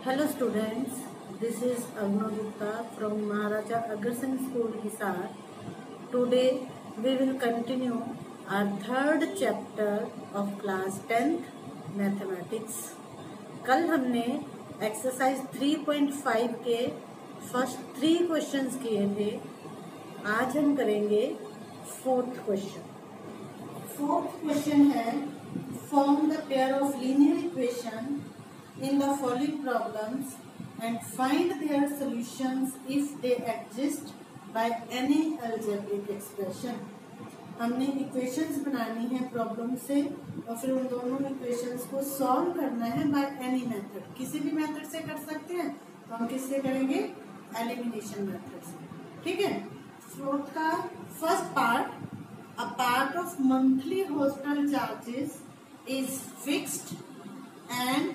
Hello students, this is Agno Gupta from Maharaja Agarsen School, Hisar. Today we will continue our third chapter of class 10th Mathematics. कल हमने exercise 3.5 के first 3 questions किए थे. आज हम करेंगे fourth question. Fourth question है form the pair of linear equation in the following problems and find their solutions if they exist by any algebraic expression. हमने इक्वेशंस बनानी है प्रॉब्लम से और फिर उन दोनों इक्वेशंस को सॉल्व करना है बाय एनी मेथड. किसी भी मेथड से कर सकते हैं, तो हम किससे करेंगे? एलिमिनेशन मेथड से. ठीक है. फोर्थ का first part, a part of monthly hostel charges is fixed and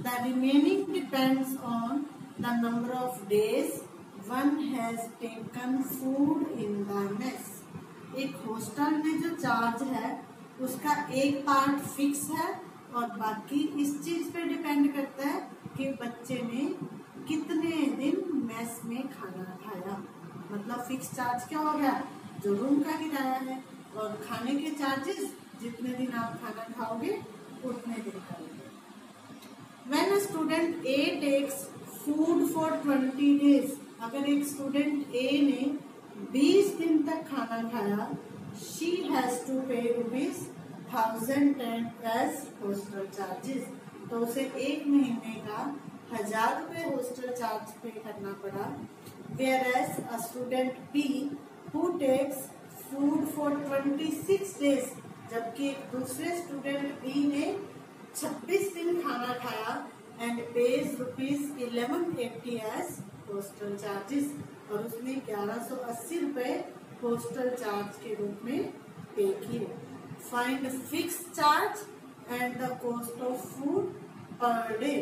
the remaining depends on the number of days one has taken food in the mess. एक हॉस्टल में जो चार्ज है उसका एक पार्ट फिक्स है और बाकी इस चीज पे डिपेंड करता है कि बच्चे ने कितने दिन मेस में खाना खाया. मतलब फिक्स चार्ज क्या हो गया? जो रूम का किराया है, और खाने के चार्जेस जितने दिन आप खाना खाओगे उतने दिन खाओगे. When a student A takes food for 20 days, अगर एक स्टूडेंट A ने 20 दिन तक खाना खाया, she has to pay ₹1010 as hostel charges. तो उसे एक महीने का 1000 रुपए हॉस्टल चार्ज पे करना पड़ा. Whereas a student B who takes food for 26 days, जबकि एक दूसरे स्टूडेंट B ने 26 दिन खाना खाया and pays ₹1180 as hostel charges, और उसने 1180 रुपए हॉस्टल चार्ज के रूप में पे किए. Find fix charge and the cost of food per day.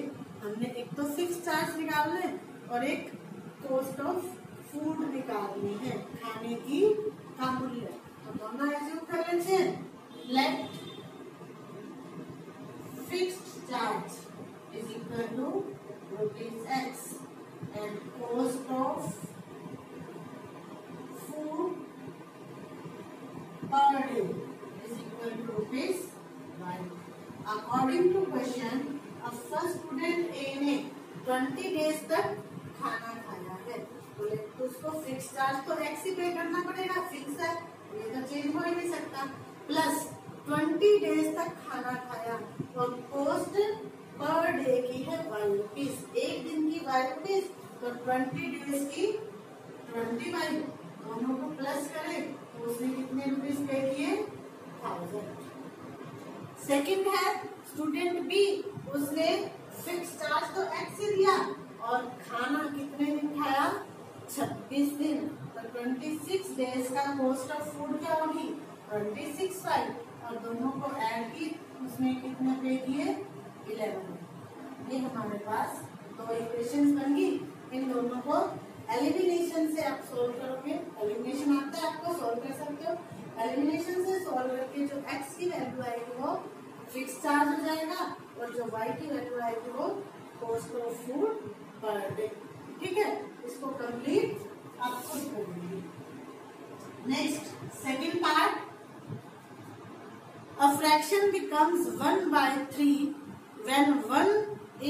हमने एक तो फिक्स चार्ज निकालना है और एक कॉस्ट ऑफ फूड निकालनी है, खाने की का मूल्य. तो दोनों एज्यूम कर लेते हैं. Let fixed charge is equal to ₹x and cost of food per day is equal to ₹y. According to question, a first student A ने 20 days तक खाना खाया है, तो उसको फिक्स चार्ज तो x ही पे करना पड़ेगा. फिक्स है, ये तो चेंज हो ही नहीं सकता. प्लस 20 डेज तक खाना खाया और कॉस्ट पर डे की है ₹y. एक दिन की ₹y तो 20 डेज की 20y. दोनों को प्लस करें तो उसने कितने रुपीस पे किए? 1000. सेकंड है स्टूडेंट बी, उसने फिक्स चार्ज तो x ही दिया और खाना कितने दिन खाया? 26 दिन. तो 26 डेज का कॉस्ट ऑफ फूड क्या होगी? 26y. और दोनों को ऐड की, उसमें कितने पे किए? 11. ये हमारे पास दो इक्वेशंस बन गई. इन दोनों को एलिमिनेशन से आप सोल्व करोगे. एलिमिनेशन आता है आपको, सोल्व कर सकते हो. एलिमिनेशन से सोल्व करके जो x की वैल्यू आएगी वो फिक्स चार्ज हो जाएगा और जो y की वैल्यू आएगी वो cost of food per day. ठीक है. इसको कंप्लीट आप खुद करेंगे. Next second part, a fraction becomes 1/3 when 1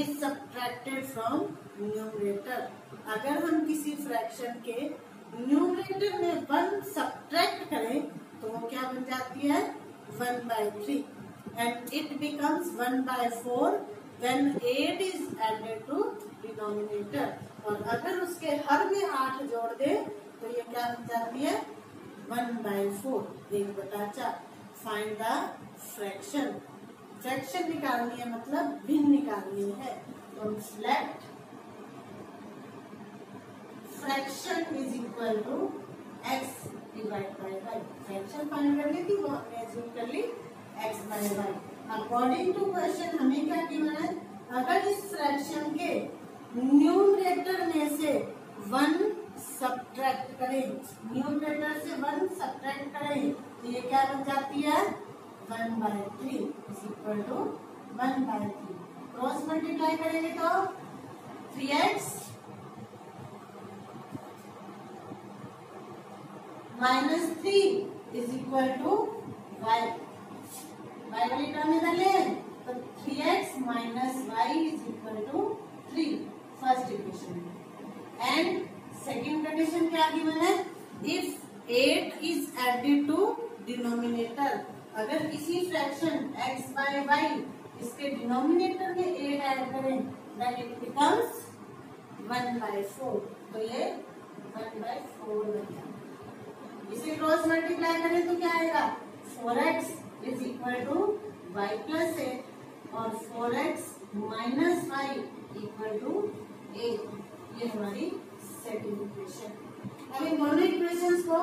is subtracted from numerator. अगर हम किसी फ्रैक्शन के न्यूमरेटर में 1 सब्ट्रैक्ट करें तो वो क्या बन जाती है? 1/3. and it becomes 1/4 when 8 is added to denominator. और अगर उसके हर में 8 जोड़ दे तो ये क्या बन जाती है? 1/4, 1/4. Find the fraction. फ्रैक्शन निकालनी है, मतलब भिन्न निकालनी है. तो let fraction is equal to x divide by y. Fraction find करनी थी, वो हमने एज्यूम कर ली x/y. अकॉर्डिंग टू क्वेश्चन हमें क्या गिवन है? अगर इस फ्रैक्शन के न्यूमरेटर में से 1 सब्ट्रैक्ट करें, न्यूमरेटर से 1 सब्ट्रैक्ट करें तो ये क्या बन जाती है? 1/3 is equal to 1/3. Cross multiply करेंगे तो 3x minus 3 is equal to y वाली टर्म इधर ले तो 3x minus y is equal to 3 first equation में। एंड सेकेंड कंडीशन क्या गिवन है, if 8 is added to denominator, अगर किसी फ्रैक्शन x बाय y इसके डिनोमिनेटर में 8 ऐड करें देन इट बिकम्स 1/4, तो ये 1/4 बन जाएगा। इसे क्रॉस मल्टीप्लाई करें तो क्या आएगा, 4x is equal to y plus 8 और 4x minus y equal to 8। ये हमारी सेकंड इक्वेशन। अब इन दोनों इक्वेशंस को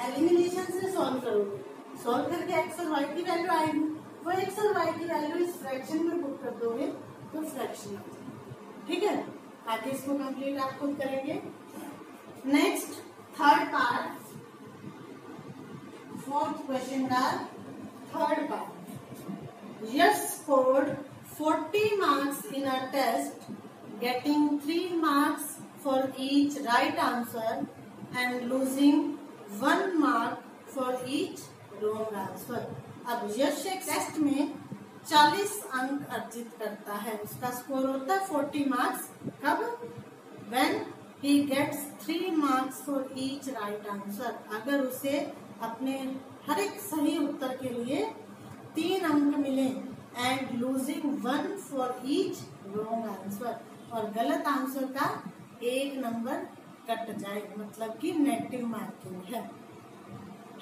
एलिमिनेशन से सॉल्व करोगे, सॉल्व करके x और y की वैल्यू आएगी, वो x और y की वैल्यू इस फ्रैक्शन में पुट कर दोगे तो फ्रैक्शन आ जाएगा। ठीक है, आगे इसको कंप्लीट आप खुद करेंगे। Next third part, fourth question का third part. Yash scored 40 marks in a test, getting 3 marks for each right answer and losing 1 mark for each wrong answer। अब यश एक टेस्ट में 40 अंक अर्जित करता है, उसका स्कोर होता है 40 मार्क्स। कब, when he gets 3 marks for each right answer, अगर उसे अपने हर एक सही उत्तर के लिए 3 अंक मिले, and losing 1 for each wrong answer, और गलत आंसर का 1 नंबर कट जाए, मतलब कि नेगेटिव मार्किंग है।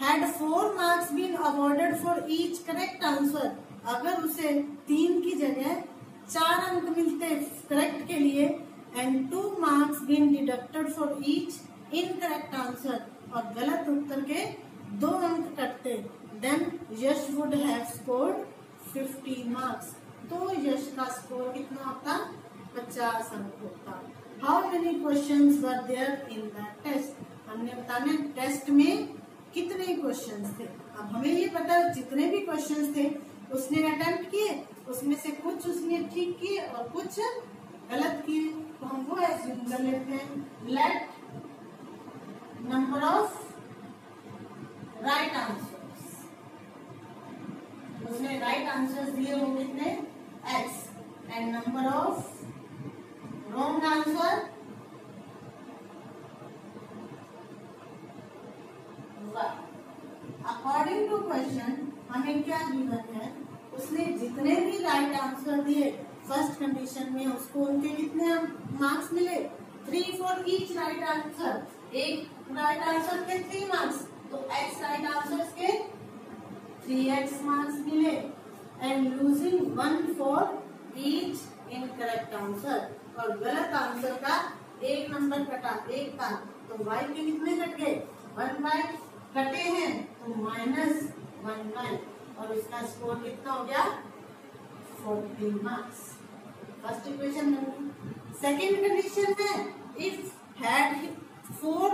Had 4 marks been awarded for each correct answer, अगर उसे 3 की जगह 4 अंक मिलते करेक्ट के लिए, and 2 marks been deducted for each incorrect answer, और गलत उत्तर के 2 अंक कटते, then Yash would have scored 50 marks, तो यश का स्कोर कितना होता, 50 अंक होता। How many questions were there in the test, हमने बताना टेस्ट में कितने क्वेश्चंस थे। अब हमें ये पता है जितने भी क्वेश्चंस थे उसने अटेम्प्ट किए, उसमें से कुछ उसने ठीक किए और कुछ गलत किए, तो हम वो एज्यूम कर लेते हैं। Let number of right answers, उसने राइट आंसर्स दिए वो कितने, x, and number of wrong answer y। According to question हमें क्या गिवन है, उसने जितने भी राइट आंसर दिए फर्स्ट कंडीशन में उसको उनके कितने मार्क्स मिले, 3 फॉर ईच राइट आंसर, एक राइट आंसर के 3 मार्क्स, तो x राइट आंसर के 3x मार्क्स मिले, and losing 1 for each incorrect answer, और गलत आंसर का 1 नंबर कटा, 1 का, तो y के कितने कट गए, 1/, कटे हैं तो -1/, और इसका स्कोर कितना हो गया, 40 मार्क्स। फर्स्ट इक्वेशन बन गई। सेकेंड कंडीशन है, if had 4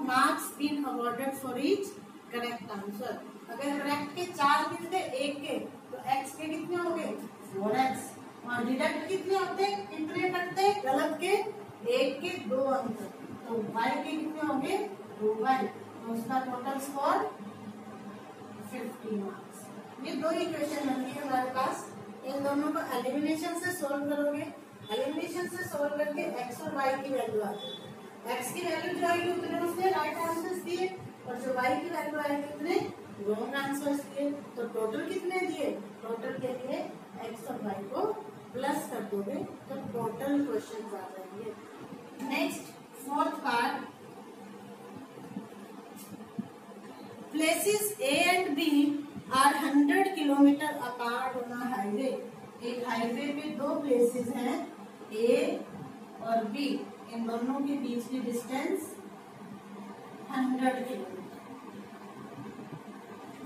marks been awarded for each correct answer, अगर करेक्ट के 4 मिलते 1 के, तो x के कितने हो गए, 4x, और डिडक्ट कितने होते, कितने कटते, गलत के 1 के 2 अंक, तो y के कितने हो गए, 2y, तो उसका टोटल स्कोर 50 मार्क्स। ये 2 इक्वेशन बन गई हमारे पास, इन दोनों को एलिमिनेशन से सोल्व करोगे, एलिमिनेशन से सोल्व करके x और y की वैल्यू आती है, x की वैल्यू जो आएगी उतने उसने राइट आंसर्स दिए, और जो y की वैल्यू आएगी उतने रॉन्ग आंसर्स दिए, तो टोटल कितने दिए, टोटल के लिए x और y को प्लस कर दोगे तो टोटल क्वेश्चन आ जाएंगे। Next fourth part, places A and B are 100 kilometre apart on a highway, एक हाईवे पे 2 प्लेसेस हैं A और B, इन दोनों के बीच की distance 100 kilometre.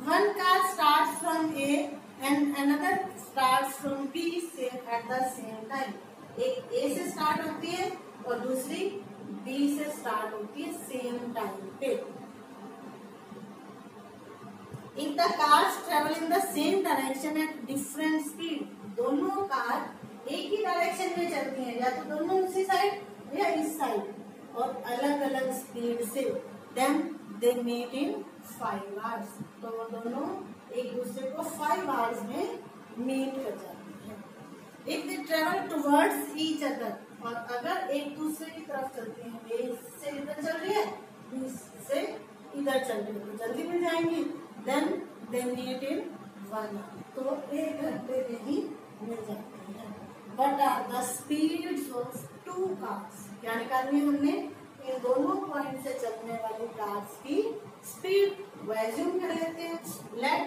One car starts from A and another starts from B at the same time, एक A से start होती है और दूसरी B से स्टार्ट होती है सेम टाइम पे। If the cars travel in the same direction at different speed, दोनों कार एक ही डायरेक्शन में चलती हैं, या तो दोनों उसी साइड है इस साइड और अलग अलग स्पीड से, then they meet in 5 hours. तो वो दोनों एक दूसरे को 5 आवर्स में मीट कर जाते हैं। If they travel towards each other, और अगर एक दूसरे की तरफ चलते हैं, ए से इधर चल रही है, बी से इधर चल रही है, तो जल्दी मिल जाएंगी। Then they meet in 1 hour, तो 1 घंटे में ही मिल जाते हैं। What are the speeds of 2 cars? क्या निकालनी है हमने? इन दोनों पॉइंट से चलने वाली कार्स की स्पीड। वैल्यूम कर लेते हैं। Let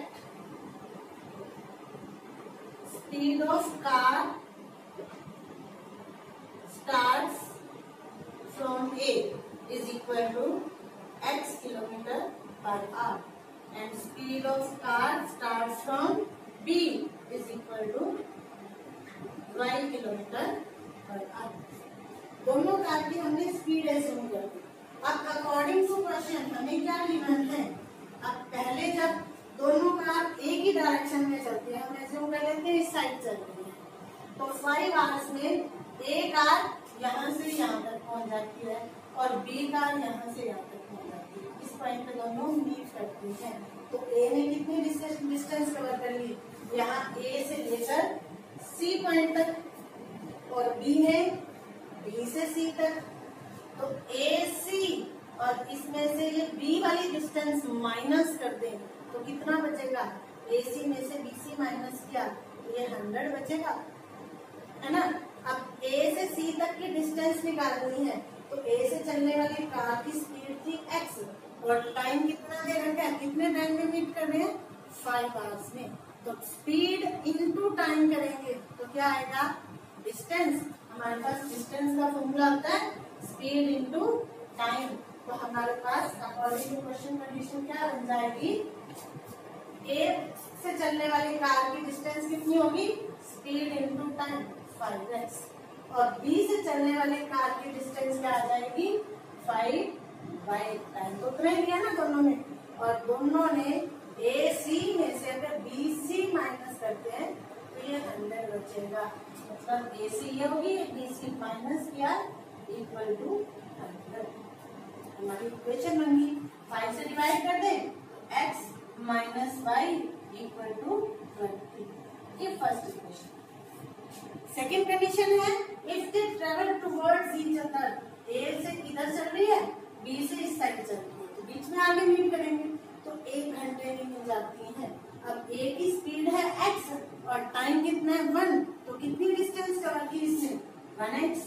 speed of car starts from A is equal to x kilometer per hour, and speed of car starts from B is equal to y kilometre per hour. दोनों car की हमने speed assume कर दी। अब according to question हमें क्या given है? अब पहले जब दोनों कार एक ही डायरेक्शन में चलती है, हम एज्यूम कर लेते हैं इस साइड चल रही है, तो 5 आवर्स में ए कार यहाँ से यहाँ तक पहुंच जाती है और बी कार यहाँ से यहाँ तक पहुंच जाती है। इस पॉइंट पे दोनों मीट करती हैं। तो ए ने कितनी डिस्टेंस कवर कर ली? यहाँ ए से लेकर सी पॉइंट तक, और बी है बी से सी तक। तो ए सी और इसमें से ये बी वाली डिस्टेंस माइनस कर दें तो कितना बचेगा? ए सी में से बी सी माइनस किया तो ये 100 बचेगा, है ना। अब ए से सी तक की डिस्टेंस निकालनी है, तो ए से चलने वाली कार की स्पीड थी x और टाइम कितना दे रखा है? कितने टाइम में मीट कर रहे हैं? 5 आवर्स में। तो स्पीड इनटू टाइम करेंगे तो क्या आएगा? डिस्टेंस। हमारे पास डिस्टेंस का फॉर्मूला होता है स्पीड इनटू टाइम। तो हमारे पास अकॉर्डिंग टू क्वेश्चन कंडीशन क्या बन जाएगी? ए से चलने वाली कार की डिस्टेंस कितनी होगी? स्पीड इनटू टाइम 5x, और बी से चलने वाली कार की डिस्टेंस क्या आ जाएगी? 5 टाइम। तो उतना ही लिया ना दोनों में, और दोनों ने ए सी में से अगर बी सी माइनस करते हैं तो ये 100 बचेगा। मतलब ए सी ये होगी, बी सी माइनस किया इक्वल टू 100। हमारी इक्वेशन बन गई। 5 से डिवाइड कर दें, x minus y equal to 20। ये फर्स्ट इक्वेशन। सेकेंड कंडीशन है if they travel towards each other, A से इधर चल रही है, बी से इस साइड चल रही है, तो बीच में आगे मीट करेंगे तो 1 घंटे में मिल जाती है। अब ए की स्पीड है x और टाइम कितना है? 1, तो कितनी डिस्टेंस कवर की इसने? 1x।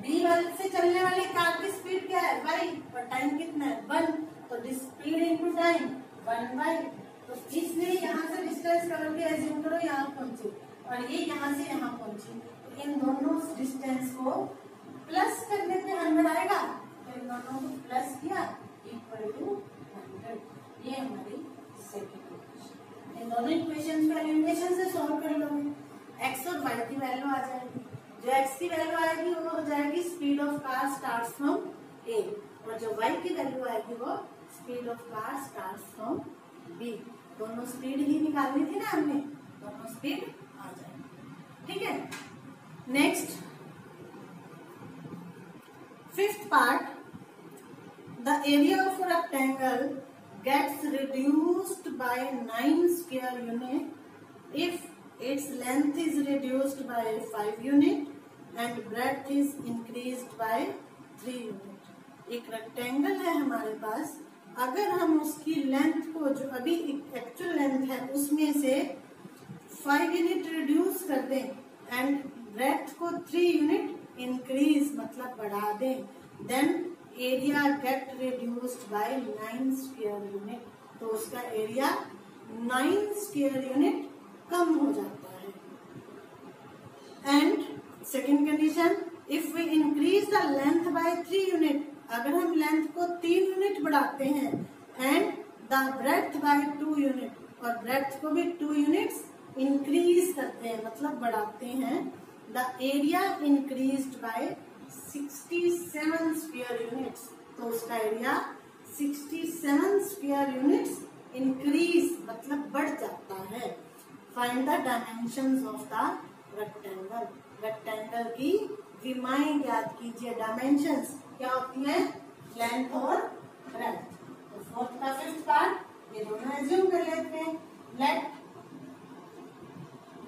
बी वाले से चलने वाली कार की स्पीड क्या है? y, और टाइम कितना है? 1, तो स्पीड इनटू टाइम 1/। तो इसने यहाँ से डिस्टेंस कवर की एज्यूम करो यहाँ पहुंची, और ये यहाँ से यहाँ पहुंची, तो इन दोनों डिस्टेंस को प्लस करने पे 100 आएगा। तो इन दोनों को प्लस किया इक्वल टू 100। ये हमारी सेकंड इक्वेशन। इन दोनों इक्वेशन को एलिमिनेशन से सॉल्व कर लोगे, x और y की वैल्यू आ जाएगी। जो x की वैल्यू आएगी वो हो जाएगी speed of car starts from a, और जो y की वैल्यू आएगी वो speed of car starts from b। दोनों स्पीड ही निकालनी थी ना हमने, दोनों स्पीड आ जाएगी। ठीक है। Next 5th part, the area of a rectangle gets reduced by 9 square unit if its length is reduced by 5 unit and breadth is increased by 3 unit। एक रेक्टेंगल है हमारे पास, अगर हम उसकी लेंथ को, जो अभी एक्चुअल लेंथ है उसमें से 5 यूनिट रिड्यूस कर दें एंड ब्रेथ को 3 यूनिट इंक्रीज मतलब बढ़ा दें, then area get reduced by 9 square unit. तो उसका एरिया 9 स्क्वायर यूनिट कम हो जाता है। And second condition, if we increase the length by 3 unit, अगर हम लेंथ को 3 यूनिट बढ़ाते हैं and the breadth by 2 unit, और ब्रेथ को भी 2 यूनिट्स इंक्रीज करते हैं मतलब बढ़ाते हैं, the area increased by 67 square units. तो उसका एरिया 67 स्क्वायर यूनिट्स इंक्रीज मतलब बढ़ जाता है। Find the dimensions of the rectangle, rectangle की रिमाइंड याद कीजिए, डायमेंशंस क्या होती है, लेंथ और ब्रेड्थ। तो फोर्थ का फिफ्थ पार्ट ये दोनों एज्यूम कर लेते हैं। Let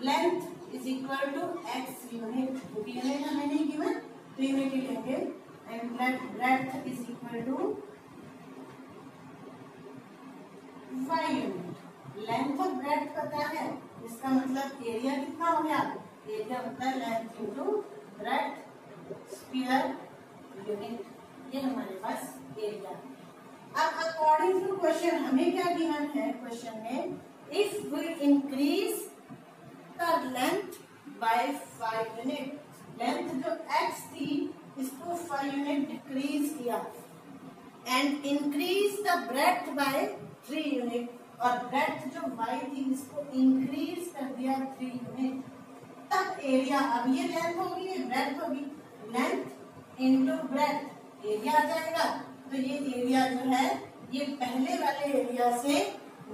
length is equal to x unit, क्योंकि यूनिट हमें नहीं गिवन तो यूनिट ही लेंगे, and let breadth is equal to y unit. Length और ब्रेड्थ पता है, इसका मतलब एरिया कितना हो गया, एरिया होता है length into breadth square unit, ये हमारे पास एरिया। अब अकॉर्डिंग टू क्वेश्चन हमें क्या गिवन है, क्वेश्चन में if we increase the length by 5 unit, length जो x थी इसको 5 यूनिट डिक्रीज किया, and increase the breadth by 3 unit, और ब्रेड्थ जो y थी इसको इंक्रीज कर दिया 3 यूनिट, तब एरिया, अब ये लेंथ होगी ये ब्रेड्थ होगी, लेंथ इंटू ब्रेड्थ एरिया आ जाएगा। तो ये एरिया जो है ये पहले वाले एरिया से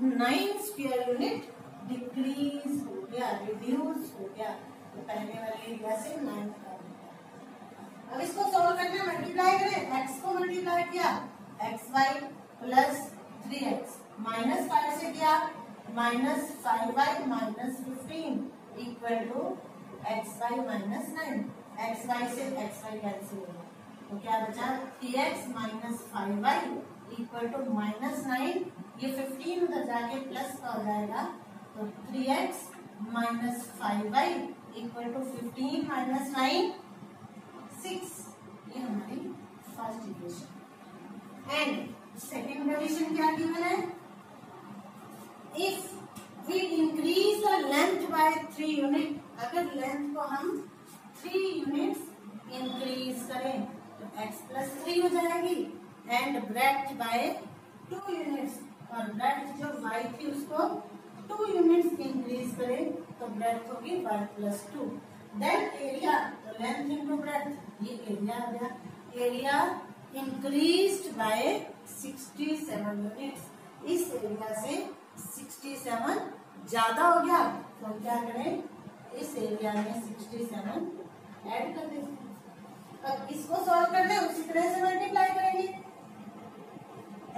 9 स्क्वायर यूनिट डिक्रीज हो गया, रिड्यूस हो गया, तो पहले वाले एरिया से 9 का हो गया। अब इसको सॉल्व करना, मल्टीप्लाई करें, x को मल्टीप्लाई किया xy प्लस 3x माइनस 5 से किया minus 5y minus 15 equal to xy minus 9, xy से xy कैंसिल हो गया, तो क्या बचा 3x minus 5y equal to minus 9, ये 15 उधर जाके प्लस का हो जाएगा, तो 3x minus 5y equal to 15 minus 9 6, ये हमारी first equation. And second condition क्या गिवन है, if we increase the length by 3 unit, अगर लेंथ को हम 3 यूनिट्स इंक्रीज करें तो x प्लस 3 हो जाएगी, एंड ब्रेड्थ बाय 2 यूनिट्स, और ब्रेड्थ जो y थी उसको 2 यूनिट्स इंक्रीज करें तो ब्रेड्थ होगी y प्लस 2, देन एरिया, तो लेंथ इंटू ब्रेड्थ, ये एरिया आ गया, एरिया इंक्रीज्ड बाय 67 यूनिट्स, इस एरिया से 67 ज्यादा हो गया, तो क्या करें, इस एरिया में 67 ऐड कर देते हैं। अब इसको सॉल्व करते हैं, उसी तरह से मल्टीप्लाई करेंगे,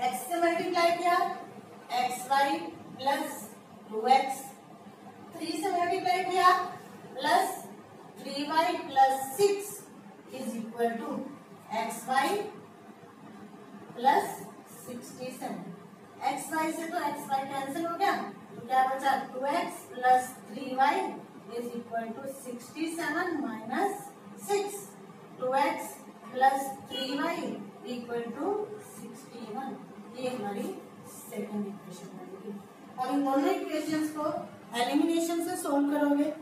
x से मल्टीप्लाई किया xy प्लस 2x, 3 से मल्टीप्लाई किया plus 3y plus 6 is equal to xy plus 67, xy से तो xy कैंसिल हो गया, तो क्या बचा 2x plus 3y is equal to 67 minus 6, 2x plus 3y equal to 61, ये हमारी सेकंड इक्वेशन बनेगी। और इन दोनों इक्वेशंस को एलिमिनेशन से सोल्व करोगे,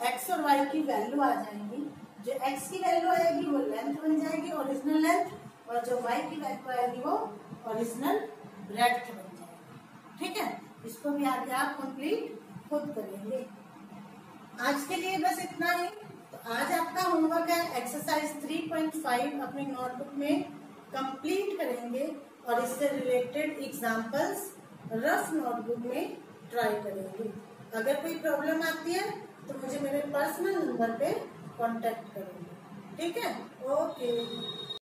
x और y की वैल्यू आ जाएंगी, जो x की वैल्यू आएगी वो लेंथ बन जाएगी ओरिजिनल लेंथ, और जो y की वैल्यू आएगी वो ओरिजिनल ब्रेड्थ बन जाएगी। ठीक है, इसको भी आगे आप कंप्लीट खुद करेंगे। आज के लिए बस इतना ही। तो आज आपका होमवर्क है एक्सरसाइज 3.5 अपनी नोटबुक में कंप्लीट करेंगे, और इससे रिलेटेड एग्जांपल्स रफ नोटबुक में ट्राई करेंगे। अगर कोई प्रॉब्लम आती है तो मुझे मेरे पर्सनल नंबर पे कांटेक्ट करेंगे। ठीक है, ओके।